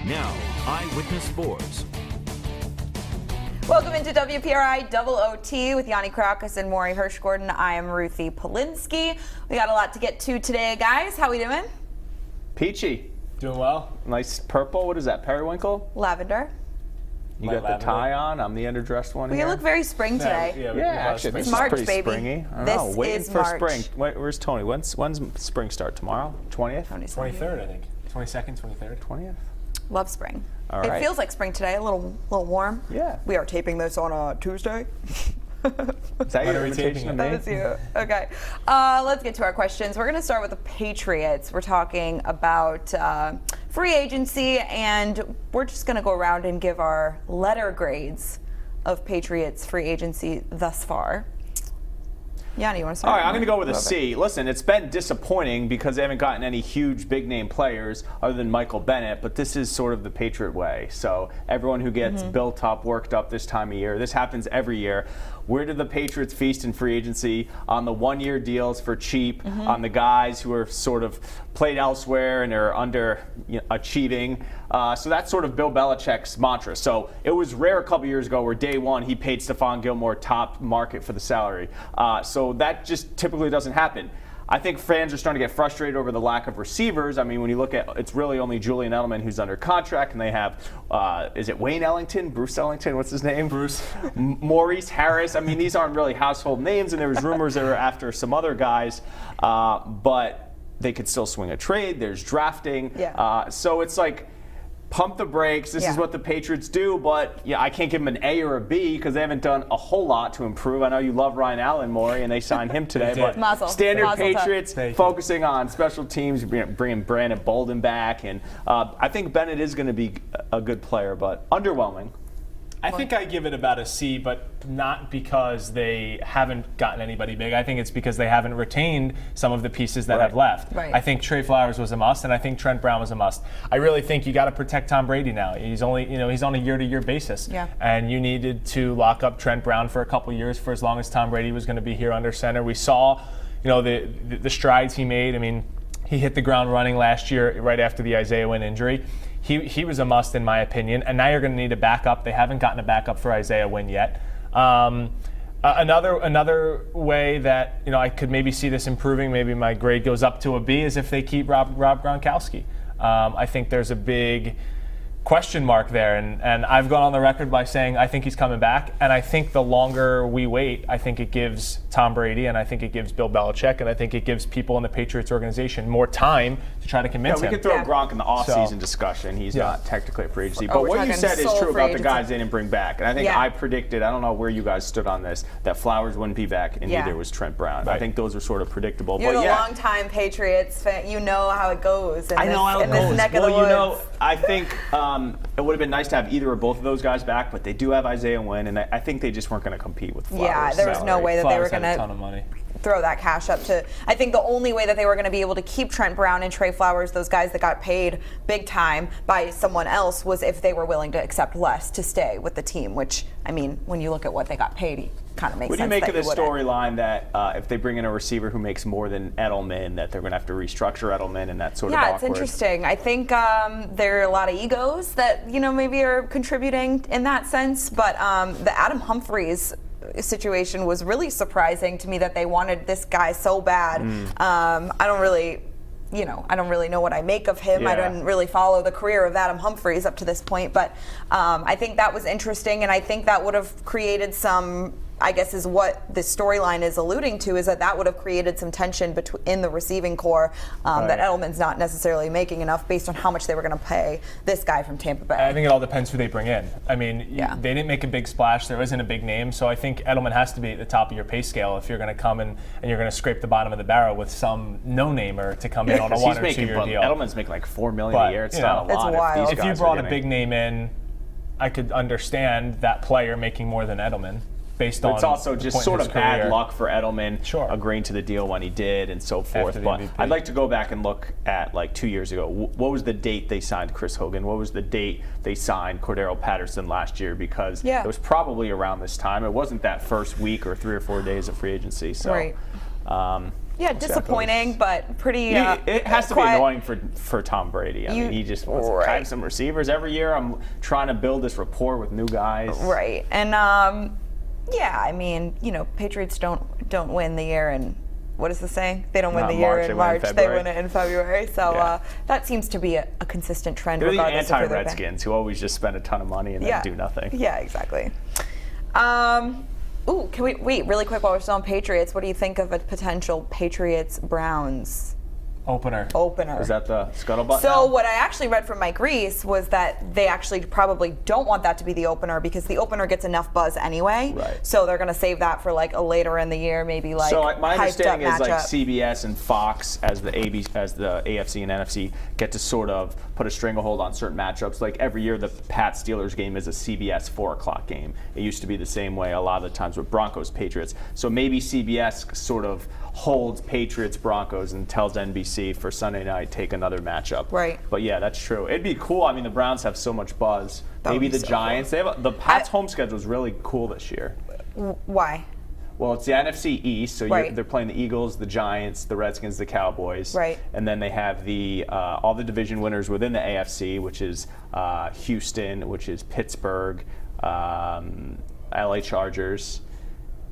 Now, Eyewitness Sports. Welcome into WPRI Double OT with Yanni Karakas and Maury Hirsch-Gordon. I am Ruthie Polinsky. We got a lot to get to today, guys. How we doing? Peachy. Doing well. Nice purple. What is that, periwinkle? Lavender. You got the tie on. I'm the underdressed one here. We look very spring today. Yeah, actually, this It's March, is pretty baby. springy. I don't This know. Waiting is for March. spring. Where's Tony? When's spring start? Tomorrow? 20th? 23rd, I think. 22nd, 23rd. 20th? Love spring. All It right. feels like spring today, a little warm. Yeah. We are taping this on a Tuesday. Is that your invitation to me? That was you. Okay. Let's get to our questions. We're going to start with the Patriots. We're talking about free agency, and we're just going to go around and give our letter grades of Patriots free agency thus far. Yanni, you want to start? All right, I'm going to go with a C. Listen, it's been disappointing because they haven't gotten any huge big-name players other than Michael Bennett, but this is sort of the Patriot way. So everyone who gets built up, worked up this time of year, this happens every year. Where did the Patriots feast in free agency? On the one-year deals for cheap, on the guys who are sort of played elsewhere and are achieving. So that's sort of Bill Belichick's mantra. So it was rare a couple years ago where day one he paid Stephon Gilmore top market for the salary. So that just typically doesn't happen. I think fans are starting to get frustrated over the lack of receivers. I mean, when you look at, it's really only Julian Edelman who's under contract, and they have, is it Wayne Ellington? Bruce Ellington? What's his name? Bruce. Maurice Harris. I mean, these aren't really household names, and there was rumors they were after some other guys, but they could still swing a trade. There's drafting. Yeah. So it's like, pump the brakes. This is what the Patriots do, but I can't give them an A or a B because they haven't done a whole lot to improve. I know you love Ryan Allen, Maury, and they signed him today. But standard Patriots focusing on special teams, bringing Brandon Bolden back, and I think Bennett is going to be a good player, but underwhelming. I think I give it about a C, but not because they haven't gotten anybody big. I think it's because they haven't retained some of the pieces that have left. Right. I think Trey Flowers was a must, and I think Trent Brown was a must. I really think you got to protect Tom Brady now. He's only, he's on a year-to-year basis, and you needed to lock up Trent Brown for a couple years for as long as Tom Brady was going to be here under center. We saw, the strides he made. I mean, he hit the ground running last year right after the Isaiah Wynn injury. He was a must in my opinion, and now you're going to need a backup. They haven't gotten a backup for Isaiah Wynn yet. Another way that I could maybe see this improving, maybe my grade goes up to a B, is if they keep Rob Gronkowski. I think there's a big question mark there, and I've gone on the record by saying I think he's coming back, and I think the longer we wait, I think it gives Tom Brady, and I think it gives Bill Belichick, and I think it gives people in the Patriots organization more time to try to convince him. We could throw Gronk in the offseason discussion. He's not technically a free agency. But what you said is true about the guys they didn't bring back. And I think I predicted, I don't know where you guys stood on this, that Flowers wouldn't be back, and neither was Trent Brown. Right. I think those are sort of predictable. You're a long-time Patriots fan. You know how it goes in this neck of the woods. I think it would have been nice to have either or both of those guys back, but they do have Isaiah Wynn, and I think they just weren't going to compete with Flowers. Yeah, there was no way that they were going to ton of money. Throw that cash up to. I think the only way that they were going to be able to keep Trent Brown and Trey Flowers, those guys that got paid big time by someone else, was if they were willing to accept less to stay with the team, which, I mean, when you look at what they got paid, it kind of makes sense. What do you make of the storyline that if they bring in a receiver who makes more than Edelman, that they're going to have to restructure Edelman, and that's sort of awkward? Yeah, it's interesting. I think there are a lot of egos that, maybe are contributing in that sense, but the Adam Humphries situation was really surprising to me that they wanted this guy so bad. I don't really know what I make of him. I didn't really follow the career of Adam Humphries up to this point, but I think that was interesting, and I think that would have created some, I guess is what the storyline is alluding to, is that would have created some tension in the receiving core that Edelman's not necessarily making enough based on how much they were going to pay this guy from Tampa Bay. I think it all depends who they bring in. I mean, they didn't make a big splash. There isn't a big name. So I think Edelman has to be at the top of your pay scale if you're going to come in and you're going to scrape the bottom of the barrel with some no-namer to come in on a 1 or 2 year deal. Edelman's making like $4 million a year. It's not a lot. It's wild. If you brought a big name in, I could understand that player making more than Edelman. Based on it's also just sort of bad luck for Edelman agreeing to the deal when he did and so forth. But MVP. I'd like to go back and look at like 2 years ago. What was the date they signed Chris Hogan? What was the date they signed Cordero Patterson last year? Because it was probably around this time. It wasn't that first week or 3 or 4 days of free agency. So Yeah, disappointing, but pretty. It has to quiet. be annoying for Tom Brady. I mean, he just wants to have some receivers every year. I'm trying to build this rapport with new guys. Right, and yeah, I mean, Patriots don't win the year in. What is the saying? They don't win the year in March. They win it in February. So that seems to be a consistent trend. They're the anti-Redskins who always just spend a ton of money and then do nothing. Yeah, exactly. Can we wait really quick while we're still on Patriots? What do you think of a potential Patriots-Browns opener? Opener. Is that the scuttlebutt? So what I actually read from Mike Reese was that they actually probably don't want that to be the opener because the opener gets enough buzz anyway. Right. So they're going to save that for like a later in the year, maybe like. So my understanding is like matchup. CBS and Fox as the AFC and NFC get to sort of put a stranglehold on certain matchups. Like every year, the Pats-Steelers game is a CBS 4:00 game. It used to be the same way a lot of the times with Broncos-Patriots. So maybe CBS sort of holds Patriots-Broncos and tells NBC for Sunday night, take another matchup. Right. But yeah, that's true. It'd be cool. I mean, the Browns have so much buzz. Maybe the Giants. Cool. They have the Pats' home schedule is really cool this year. Why? Well, it's the NFC East, so they're playing the Eagles, the Giants, the Redskins, the Cowboys. Right. And then they have all the division winners within the AFC, which is Houston, which is Pittsburgh, LA Chargers,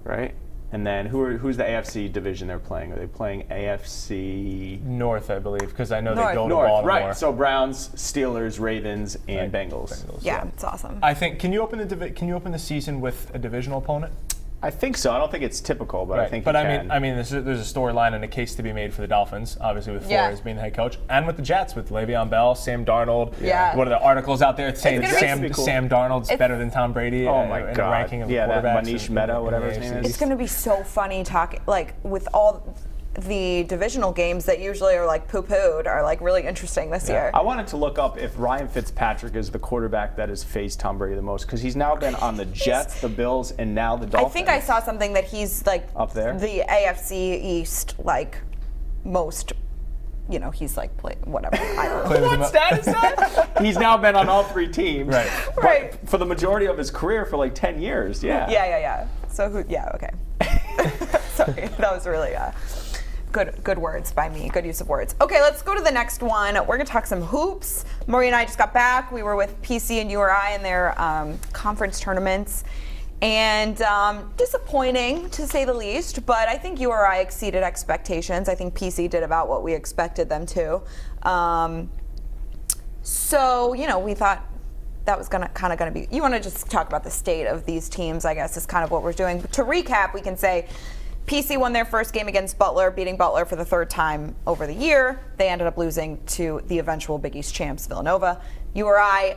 right? And then who's the AFC division they're playing? Are they playing AFC North, I believe, because I know they go to North, Baltimore. right? So Browns, Steelers, Ravens, and Bengals. Yeah, it's awesome. I think. Can you open the season with a divisional opponent? I think so. I don't think it's typical, but I think. But you can. I mean, there's a storyline and a case to be made for the Dolphins, obviously with Flores being the head coach, and with the Jets with Le'Veon Bell, Sam Darnold. Yeah. What are the articles out there saying that cool. Sam Darnold's better than Tom Brady? Oh my in God. the ranking of that quarterbacks? Manish Mehta, whatever his name is. It's going to be so funny talking like with all the divisional games that usually are like poo-pooed are like really interesting this year. I wanted to look up if Ryan Fitzpatrick is the quarterback that has faced Tom Brady the most because he's now been on the Jets, the Bills, and now the Dolphins. I think I saw something that he's like up there, the AFC East like most. He's like whatever. I don't know. What stat is that? He's now been on all three teams. Right. For the majority of his career for like 10 years. Yeah. Yeah. So okay. Sorry, that was really good words by me. Good use of words. Okay, let's go to the next one. We're gonna talk some hoops. Maury and I just got back. We were with PC and URI in their conference tournaments. And disappointing, to say the least, but I think URI exceeded expectations. I think PC did about what we expected them to. So, we thought that was gonna be. You want to just talk about the state of these teams, I guess, is kind of what we're doing. But to recap, we can say PC won their first game against Butler, beating Butler for the third time over the year. They ended up losing to the eventual Big East champs, Villanova. URI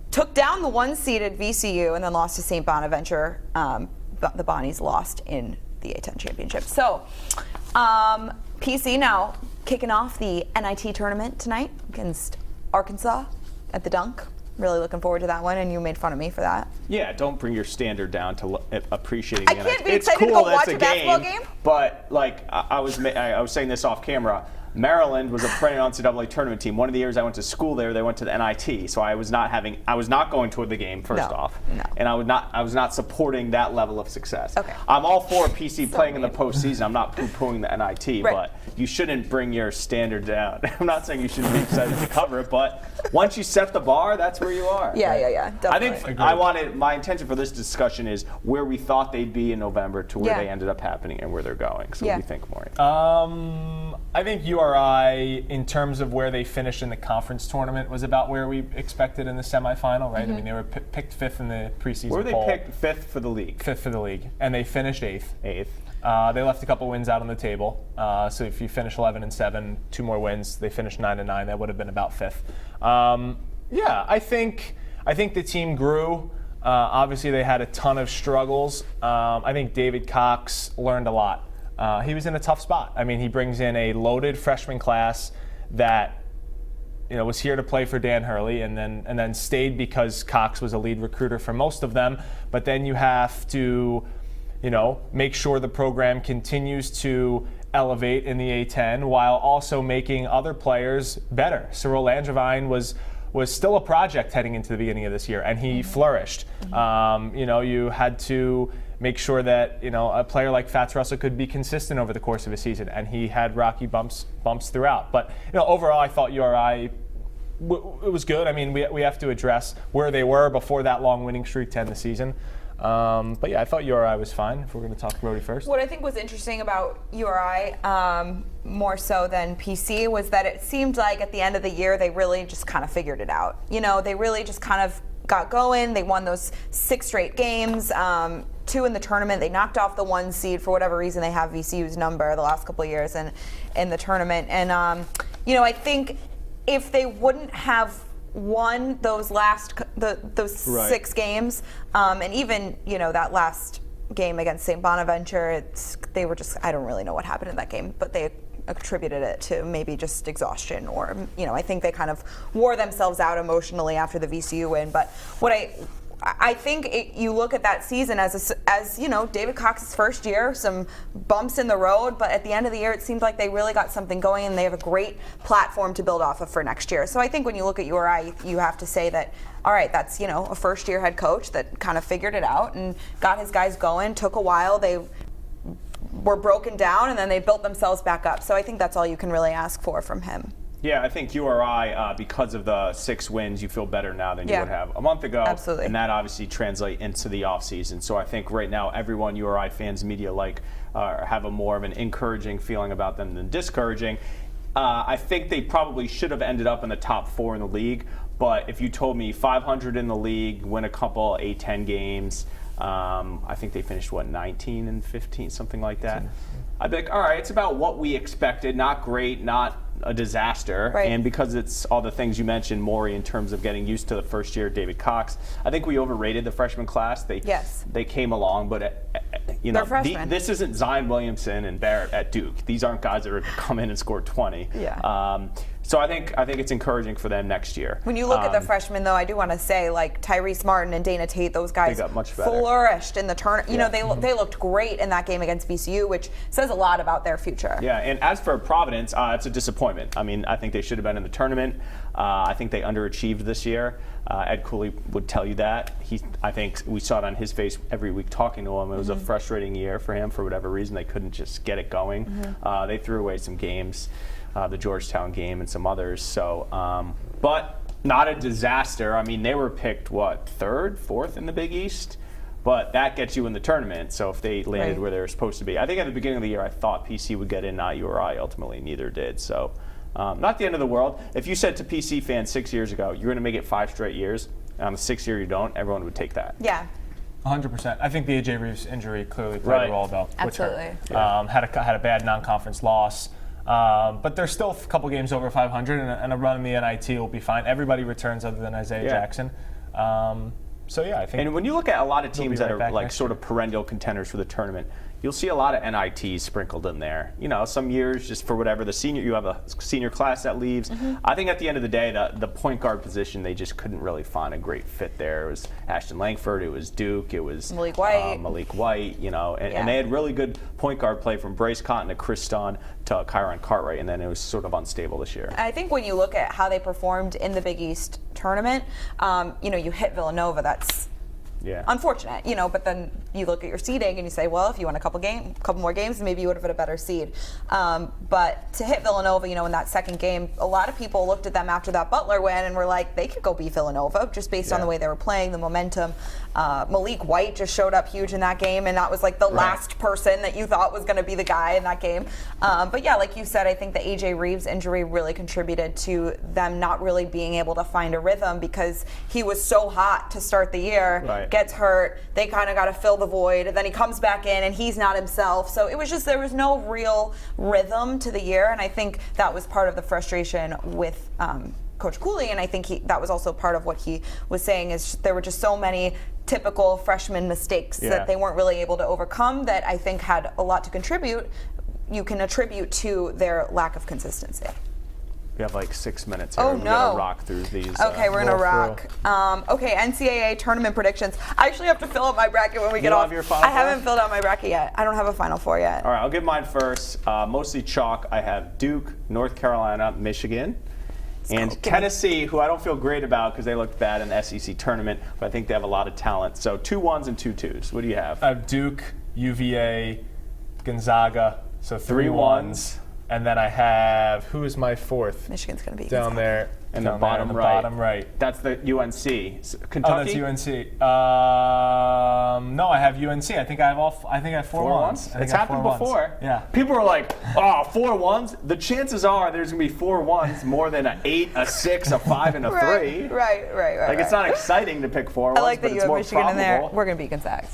took down the one-seeded VCU and then lost to St. Bonaventure. The Bonnies lost in the A-10 championship. So, PC now kicking off the NIT tournament tonight against Arkansas at the Dunk. Really looking forward to that one, and you made fun of me for that. Yeah, don't bring your standard down to appreciating the NIT. I can't be excited to go watch a basketball game. But like I was saying this off camera. Maryland was a perennial NCAA tournament team. One of the years I went to school there, they went to the NIT, so I was not going to the game first off, and I was not supporting that level of success. Okay. I'm all for PC playing in the postseason. I'm not poo-pooing the NIT, but you shouldn't bring your standard down. I'm not saying you shouldn't be excited to cover it, but once you set the bar, that's where you are. Yeah. Definitely. I think my intention for this discussion is where we thought they'd be in November to where they ended up happening and where they're going. So what do you think, Maury? I think URI, in terms of where they finished in the conference tournament, was about where we expected in the semifinal, right? Mm-hmm. I mean, they were picked fifth in the preseason poll. Were they picked fifth for the league? Fifth for the league, and they finished eighth. Eighth. They left a couple wins out on the table. So if you finish 11-7, 2 more wins, they finished 9-9. That would have been about fifth. I think the team grew. Obviously, they had a ton of struggles. I think David Cox learned a lot. He was in a tough spot. I mean, he brings in a loaded freshman class that was here to play for Dan Hurley and then stayed because Cox was a lead recruiter for most of them. But then you have to, make sure the program continues to elevate in the A-10 while also making other players better. Cyril Langevin was still a project heading into the beginning of this year, and he flourished. You had to make sure that a player like Fats Russell could be consistent over the course of a season, and he had rocky bumps throughout. But overall, I thought URI it was good. I mean, we have to address where they were before that long winning streak to end the season. But yeah, I thought URI was fine, if we're going to talk Brody first. What I think was interesting about URI, more so than PC, was that it seemed like at the end of the year they really just kind of figured it out. They really just kind of got going. They won those 6 straight games, 2 in the tournament. They knocked off the 1 seed for whatever reason. They have VCU's number the last couple of years in the tournament. And, I think if they wouldn't have won those those 6 games, and even that last game against St. Bonaventure, they were just, I don't really know what happened in that game, but they attributed it to maybe just exhaustion, or I think they kind of wore themselves out emotionally after the VCU win. But what I think you look at that season as David Cox's first year, some bumps in the road, but at the end of the year it seemed like they really got something going, and they have a great platform to build off of for next year. So I think when you look at URI, you have to say that, all right, that's a first year head coach that kind of figured it out and got his guys going. Took a while. They were broken down, and then they built themselves back up. So I think that's all you can really ask for from him. Yeah, I think URI, because of the 6 wins, you feel better now than you would have a month ago. Absolutely. And that obviously translates into the offseason. So I think right now everyone, URI fans, media have a more of an encouraging feeling about them than discouraging. I think they probably should have ended up in the top 4 in the league. But if you told me 500 in the league, win a couple A-10 games, I think they finished, 19 and 15, something like that. I'd be like, all right, it's about what we expected. Not great, not a disaster. Right. And because it's all the things you mentioned, Maury, in terms of getting used to the first year of David Cox, I think we overrated the freshman class. They came along, but this isn't Zion Williamson and Barrett at Duke. These aren't guys that are going to come in and score 20. Yeah. So I think it's encouraging for them next year. When you look at the freshmen, though, I do want to say, like Tyrese Martin and Dana Tate, those guys got much better. Flourished in the tournament. They looked great in that game against VCU, which says a lot about their future. Yeah, and as for Providence, it's a disappointment. I mean, I think they should have been in the tournament. I think they underachieved this year. Ed Cooley would tell you that. I think we saw it on his face every week talking to him. It was a frustrating year for him for whatever reason. They couldn't just get it going. They threw away some games. The Georgetown game and some others. So, but not a disaster. I mean, they were picked, 3rd, 4th in the Big East? But that gets you in the tournament. So if they landed where they were supposed to be. I think at the beginning of the year, I thought PC would get in, not URI. Ultimately, neither did. So, not the end of the world. If you said to PC fans 6 years ago, you're going to make it 5 straight years, and on the 6th year you don't, everyone would take that. Yeah. 100%. I think the AJ Reeves injury clearly played a role, though. Absolutely. Had a bad non-conference loss. But there's still a couple games over 500, and a run in the NIT will be fine. Everybody returns other than Isaiah Jackson. So yeah, I think. And when you look at a lot of teams that are sort of perennial contenders for the tournament, you'll see a lot of NITs sprinkled in there. Some years just for whatever you have a senior class that leaves. I think at the end of the day, the point guard position, they just couldn't really find a great fit there. It was Ashton Langford, it was Duke, it was Malik White. And they had really good point guard play from Bryce Cotton to Chris Dunn to Kyron Cartwright, and then it was sort of unstable this year. I think when you look at how they performed in the Big East tournament, you hit Villanova. That's unfortunate, but then you look at your seeding and you say, well, if you won a couple more games, maybe you would have had a better seed. But to hit Villanova, in that second game, a lot of people looked at them after that Butler win and were like, they could go beat Villanova just based on the way they were playing, the momentum. Malik White just showed up huge in that game, and that was like the last person that you thought was going to be the guy in that game. But yeah, like you said, I think the AJ Reeves injury really contributed to them not really being able to find a rhythm because he was so hot to start the year, gets hurt, they kind of got to fill the void, and then he comes back in and he's not himself. So it was just, there was no real rhythm to the year, and I think that was part of the frustration with Coach Cooley, and I think that was also part of what he was saying is there were just so many typical freshman mistakes that they weren't really able to overcome that I think had a lot to contribute. You can attribute to their lack of consistency. We have like 6 minutes here. Oh, We're going to rock through these. Okay, we're going to rock. Okay, NCAA tournament predictions. I actually have to fill out my bracket when we get off. I haven't filled out my bracket yet. I don't have a Final Four yet. All right, I'll give mine first. Mostly chalk. I have Duke, North Carolina, Michigan. And Tennessee, who I don't feel great about because they looked bad in the SEC tournament, but I think they have a lot of talent. So 2 1s and 2 2s. What do you have? I have Duke, UVA, Gonzaga, so 3 1s. And then I have, who is my fourth? Michigan's going to be down there. In the bottom right. Bottom right. That's the UNC. Kentucky? Oh, that's UNC. No, I have UNC. I think I have 4 1s. It's happened before. Yeah. People are like, 4 1s. The chances are there's going to be 4 1s more than an 8, a 6, a 5, and a 3. Right. Like, it's not exciting to pick 4 1s, I like that but you it's have more Michigan probable. in there. We're going to beat Gonzaga.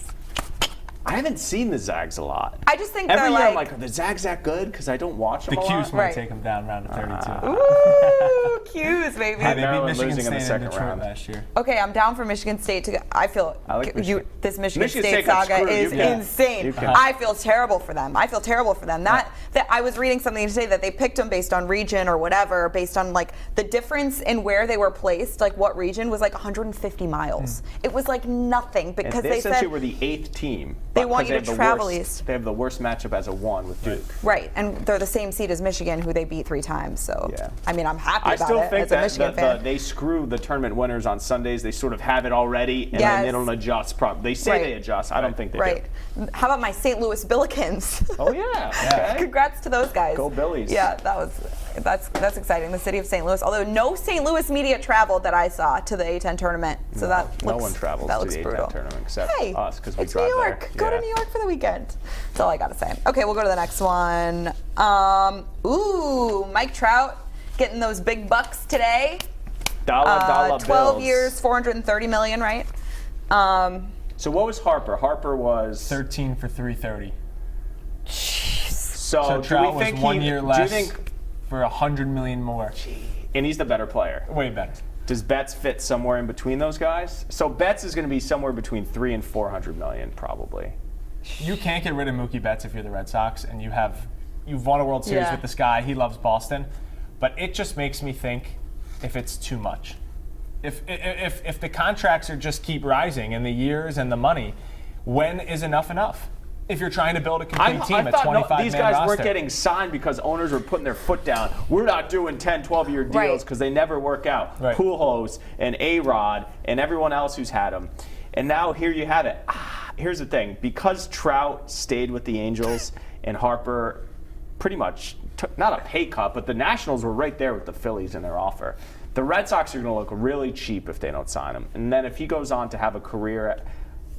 I haven't seen the Zags a lot. I just think every they're year I'm like, are the Zags that good? Because I don't watch them the a lot. Qs might take them down round of 32. Ooh, Qs, baby. They beat Maryland Michigan losing in the State second in Detroit round. last year. Okay, I'm down for Michigan State to. I feel like Michigan. this Michigan State State got saga screwed. is You can. insane. You can. I feel terrible for them. That I was reading something today that they picked them based on region or whatever, based on like the difference in where they were placed, like what region was like 150 miles. It was like nothing because and they essentially said were the 8th team. they want you to travel east. They have the worst matchup as a 1 with Duke. Right, and they're the same seed as Michigan, who they beat 3 times. So, Yeah. I mean, I'm happy I about still it think as a Michigan that fan. they screw the tournament winners on Sundays. They sort of have it already, and then they don't adjust. They say they adjust. I don't think they do. How about my St. Louis Billikens? Oh, yeah. Okay. Congrats to those guys. Go Billies. Yeah, that's exciting. The city of St. Louis. Although no St. Louis media traveled that I saw to the A10 tournament. So no one travels to the A10 tournament except us because we it's drive New York. there. Go to New York for the weekend. That's all I got to say. Okay, we'll go to the next one. Mike Trout getting those big bucks today. Dollar 12 bills. years, $430 million, right? So what was Harper? Harper was 13 for 330. So do Trout we think was 1 year do less you think, for $100 million more. and he's the better player. Way better. Does Betts fit somewhere in between those guys? So Betts is going to be somewhere between 300 and 400 million, probably. You can't get rid of Mookie Betts if you're the Red Sox, and you've won a World Series with this guy. He loves Boston, but it just makes me think if it's too much. If the contracts are just keep rising and the years and the money, when is enough? If you're trying to build a complete team at 25 these man guys roster. weren't getting signed because owners were putting their foot down. We're not doing 10, 12-year deals because they never work out. Right. Pujols and A-Rod and everyone else who's had them. And now here you have it. Here's the thing. Because Trout stayed with the Angels and Harper pretty much took, not a pay cut, but the Nationals were right there with the Phillies in their offer. The Red Sox are going to look really cheap if they don't sign him. And then if he goes on to have a career,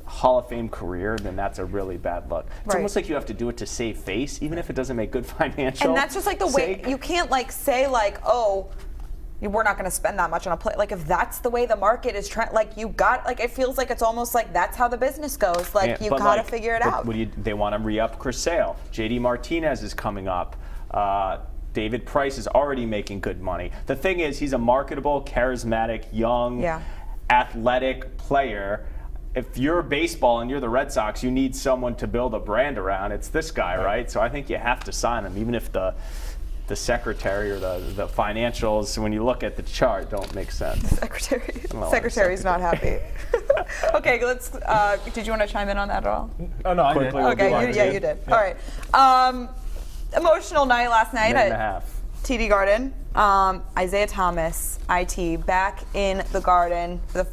Hall of Fame career, then that's a really bad look. It's almost like you have to do it to save face, even if it doesn't make good financial. And that's just like the way you can't like say like, oh, we're not going to spend that much on a play. Like if that's the way the market is trying, like you got like it feels like it's almost like that's how the business goes. Like you got to figure it out. They want to re-up Chris Sale. JD Martinez is coming up. David Price is already making good money. The thing is, he's a marketable, charismatic, young, athletic player. If you're baseball and you're the Red Sox, you need someone to build a brand around. It's this guy, right? So I think you have to sign him, even if the secretary or the financials, when you look at the chart, don't make sense. Secretary's not happy. Okay, let's. Did you want to chime in on that at all? Oh no, I did. Okay, you did. All right. Emotional night last night at TD Garden. Isaiah Thomas, IT, back in the Garden for the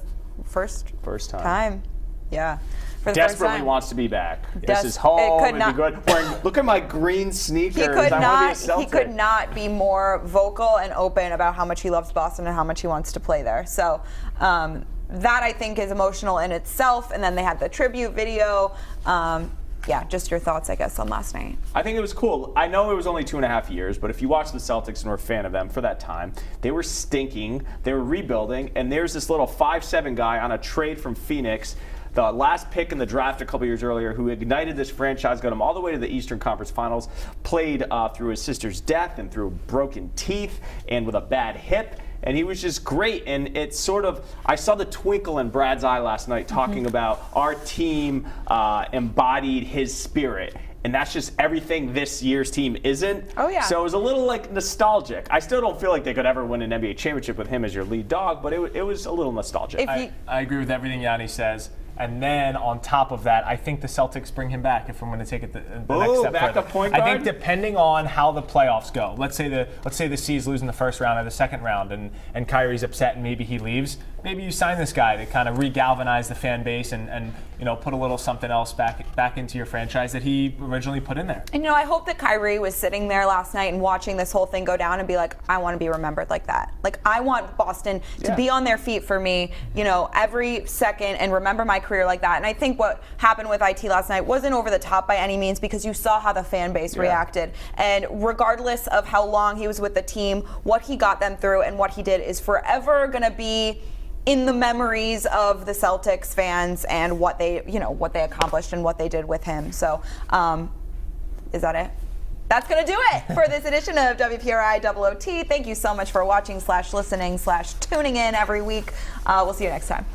first time. Yeah. For the Desperately first time. wants to be back. This is home. It'd be good. Look at my green sneakers. He could not be more vocal and open about how much he loves Boston and how much he wants to play there. So that I think is emotional in itself. And then they had the tribute video. Just your thoughts, I guess, on last night. I think it was cool. I know it was only 2.5 years, but if you watch the Celtics and were a fan of them for that time, they were stinking, they were rebuilding, and there's this little 5'7" guy on a trade from Phoenix, the last pick in the draft a couple years earlier, who ignited this franchise, got him all the way to the Eastern Conference Finals, played through his sister's death and through broken teeth and with a bad hip. And he was just great. And it's sort of, I saw the twinkle in Brad's eye last night talking about our team embodied his spirit. And that's just everything this year's team isn't. Oh, yeah. So it was a little like nostalgic. I still don't feel like they could ever win an NBA championship with him as your lead dog, but it was a little nostalgic. I agree with everything Yanni says. And then on top of that, I think the Celtics bring him back if I'm going to take it the next step back further. to point guard? I think depending on how the playoffs go, let's say the C's lose in the first round or the second round, and Kyrie's upset and maybe he leaves. Maybe you sign this guy to kind of re-galvanize the fan base and put a little something else back into your franchise that he originally put in there. And I hope that Kyrie was sitting there last night and watching this whole thing go down and be like, I want to be remembered like that. Like, I want Boston to be on their feet for me, every second and remember my career like that. And I think what happened with IT last night wasn't over the top by any means, because you saw how the fan base reacted. And regardless of how long he was with the team, what he got them through and what he did is forever going to be in the memories of the Celtics fans and what they accomplished and what they did with him. So, is that it? That's going to do it for this edition of WPRI OOT. Thank you so much for watching /listening/tuning in every week. We'll see you next time.